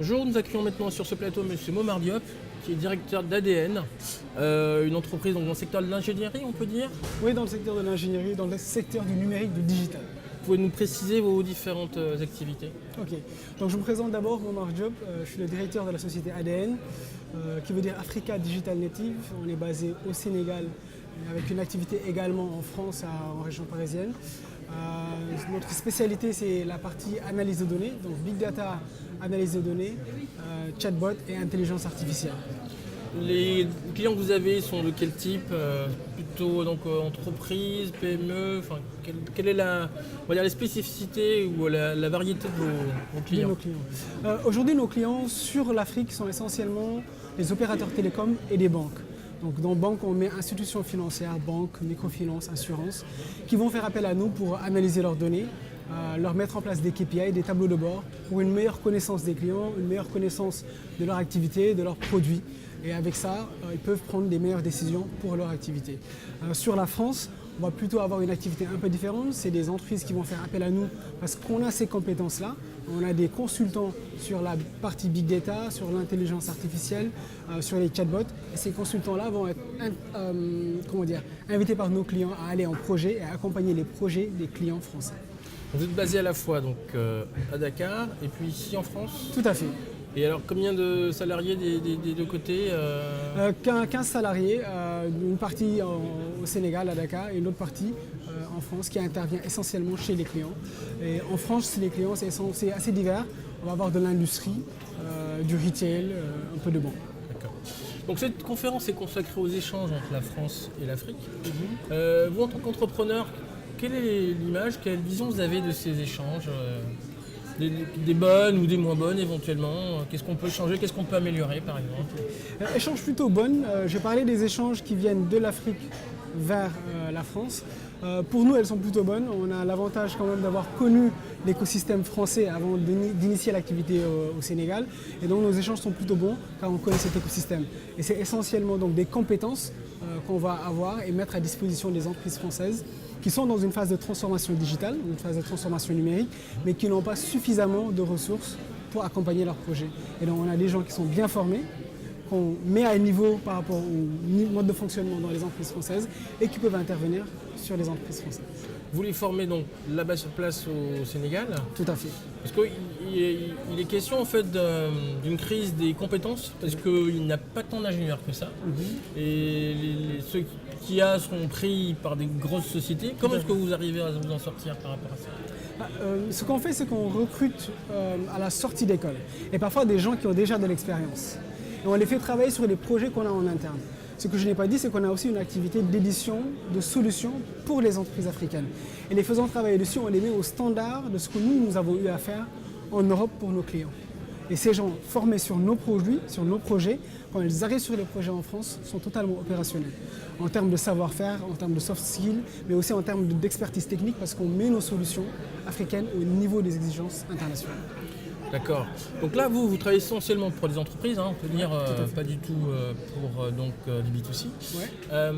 Bonjour, nous accueillons maintenant sur ce plateau M. Momar Diop, qui est directeur d'ADN, une entreprise donc, dans le secteur de l'ingénierie, on peut dire. Oui, dans le secteur de l'ingénierie, dans le secteur du numérique, du digital. Vous pouvez nous préciser vos différentes activités? Ok, donc je me présente d'abord, Momar Diop, je suis le directeur de la société ADN, qui veut dire Africa Digital Native. On est basé au Sénégal, avec une activité également en France, en région parisienne. Notre spécialité, c'est la partie analyse de données, donc big data, analyse de données, chatbot et intelligence artificielle. Les clients que vous avez sont de quel type? Plutôt donc, entreprise, PME, quelle est on va dire, les spécificités ou la variété de vos clients? Aujourd'hui, nos clients sur l'Afrique sont essentiellement les opérateurs télécoms et des banques. Donc dans banque, on met institutions financières, banques, microfinance, assurances, qui vont faire appel à nous pour analyser leurs données, leur mettre en place des KPI, des tableaux de bord, pour une meilleure connaissance des clients, une meilleure connaissance de leur activité, de leurs produits. Et avec ça, ils peuvent prendre des meilleures décisions pour leur activité. Sur la France, on va plutôt avoir une activité un peu différente. C'est des entreprises qui vont faire appel à nous parce qu'on a ces compétences-là. On a des consultants sur la partie big data, sur l'intelligence artificielle, sur les chatbots. Et ces consultants-là vont être invités par nos clients à aller en projet et à accompagner les projets des clients français. Vous êtes basé à la fois donc, à Dakar et puis ici en France? Tout à fait. Et alors combien de salariés des deux côtés? 15 salariés, une partie au Sénégal, à Dakar, et une autre partie en France qui intervient essentiellement chez les clients. Et en France, les clients, c'est assez divers. On va avoir de l'industrie, du retail, un peu de banque. D'accord. Donc cette conférence est consacrée aux échanges entre la France et l'Afrique. Vous, en tant qu'entrepreneur, quelle est l'image, quelle vision vous avez de ces échanges? Des bonnes ou des moins bonnes éventuellement? Qu'est-ce qu'on peut changer? Qu'est-ce qu'on peut améliorer par exemple? Échanges plutôt bonnes. Je vais parler des échanges qui viennent de l'Afrique vers la France. Pour nous, elles sont plutôt bonnes. On a l'avantage quand même d'avoir connu l'écosystème français avant d'initier l'activité au Sénégal. Et donc nos échanges sont plutôt bons car on connaît cet écosystème. Et c'est essentiellement donc des compétences qu'on va avoir et mettre à disposition des entreprises françaises qui sont dans une phase de transformation digitale, une phase de transformation numérique, mais qui n'ont pas suffisamment de ressources pour accompagner leurs projets. Et donc on a des gens qui sont bien formés, qu'on met à niveau par rapport au mode de fonctionnement dans les entreprises françaises et qui peuvent intervenir sur les entreprises françaises. Vous les formez donc là-bas sur place au Sénégal? Tout à fait. Parce qu'il est question en fait d'une crise des compétences, parce qu'il n'y a pas tant d'ingénieurs que ça. Et ceux qui sont pris par des grosses sociétés. Comment est-ce que vous arrivez à vous en sortir par rapport à ça? Ce qu'on fait, c'est qu'on recrute à la sortie d'école. Et parfois des gens qui ont déjà de l'expérience. Et on les fait travailler sur les projets qu'on a en interne. Ce que je n'ai pas dit, c'est qu'on a aussi une activité d'édition de solutions pour les entreprises africaines. Et les faisant travailler dessus, on les met au standard de ce que nous avons eu à faire en Europe pour nos clients. Et ces gens formés sur nos produits, sur nos projets, quand ils arrivent sur les projets en France, sont totalement opérationnels. En termes de savoir-faire, en termes de soft skills, mais aussi en termes d'expertise technique, parce qu'on met nos solutions africaines au niveau des exigences internationales. D'accord. Donc là, vous travaillez essentiellement pour des entreprises, on peut dire, pas du tout pour du B2C. Ouais.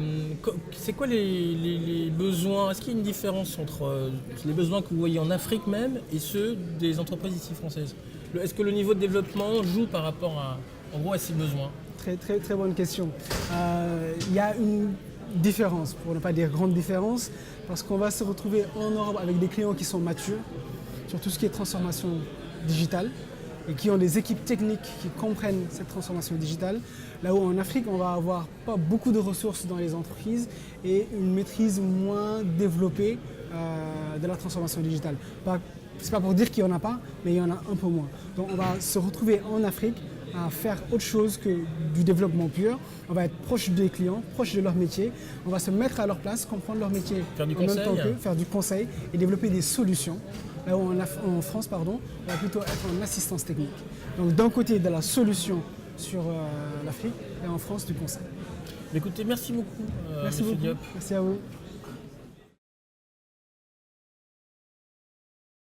C'est quoi les besoins? Est-ce qu'il y a une différence entre les besoins que vous voyez en Afrique même et ceux des entreprises ici françaises? Est-ce que le niveau de développement joue par rapport à ces besoins? Très bonne question. Il y a une différence, pour ne pas dire grande différence, parce qu'on va se retrouver en Europe avec des clients qui sont matures sur tout ce qui est transformation digitale et qui ont des équipes techniques qui comprennent cette transformation digitale. Là où en Afrique, on va avoir pas beaucoup de ressources dans les entreprises et une maîtrise moins développée de la transformation digitale. C'est pas pour dire qu'il n'y en a pas, mais il y en a un peu moins. Donc on va se retrouver en Afrique à faire autre chose que du développement pur. On va être proche des clients, proche de leur métier. On va se mettre à leur place, comprendre leur métier en même temps qu'eux, faire du conseil et développer des solutions. Là où en France, on va plutôt être en assistance technique. Donc d'un côté de la solution sur l'Afrique et en France du conseil. Écoutez, merci beaucoup, Merci Monsieur beaucoup. Diop. Merci à vous.